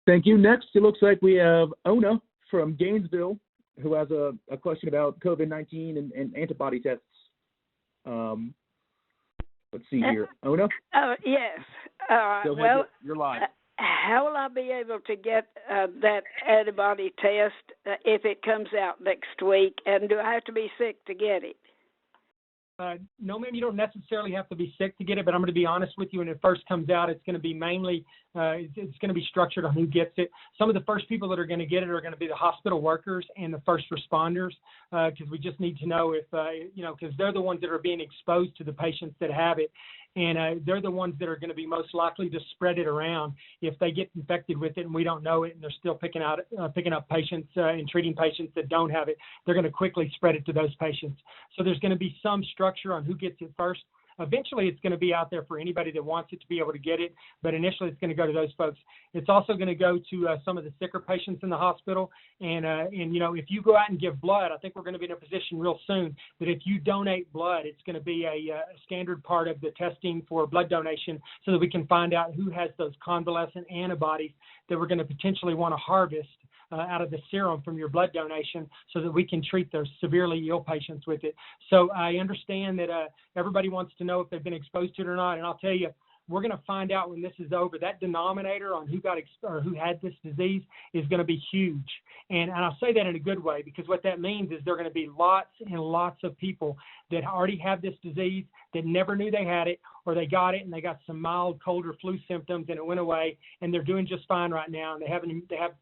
Thank you. Next, it looks like we have Ona from Gainesville, who has a question about COVID-19 and antibody tests. Let's see here. Ona? Yes. Well, you're live. How will I be able to get that antibody test if it comes out next week? And do I have to be sick to get it? No, ma'am, you don't necessarily have to be sick to get it, but I'm going to be honest with you. When it first comes out, it's going to be mainly, it's going to be structured on who gets it. Some of the first people that are going to get it are going to be the hospital workers and the first responders, because we just need to know if, because they're the ones that are being exposed to the patients that have it. And they're the ones that are going to be most likely to spread it around if they get infected with it and we don't know it, and they're still picking up patients and treating patients that don't have it. They're going to quickly spread it to those patients. So there's going to be some structure on who gets it first. Eventually, it's going to be out there for anybody that wants it to be able to get it, but initially it's going to go to those folks. It's also going to go to some of the sicker patients in the hospital, and if you go out and give blood, I think we're going to be in a position real soon that if you donate blood, it's going to be a standard part of the testing for blood donation so that we can find out who has those convalescent antibodies that we're going to potentially want to harvest out of the serum from your blood donation so that we can treat those severely ill patients with it. So I understand that everybody wants to know if they've been exposed to it or not, and I'll tell you, we're going to find out when this is over. That denominator on who got or who had this disease is going to be huge. And I'll say that in a good way, because what that means is there are going to be lots and lots of people that already have this disease that never knew they had it, or they got it and they got some mild cold or flu symptoms and it went away, and they're doing just fine right now, and they have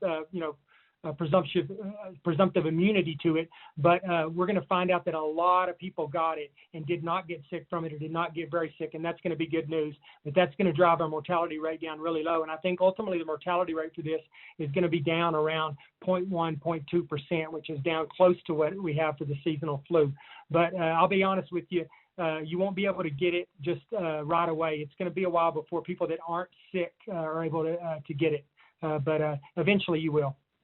presumptive immunity to it, but we're going to find out that a lot of people got it and did not get sick from it or did not get very sick, and that's going to be good news. But that's going to drive our mortality rate down really low, and I think ultimately the mortality rate for this is going to be down around 0.1, 0.2%, which is down close to what we have for the seasonal flu. But I'll be honest with you, you won't be able to get it just right away. It's going to be a while before people that aren't sick are able to get it, but eventually you will.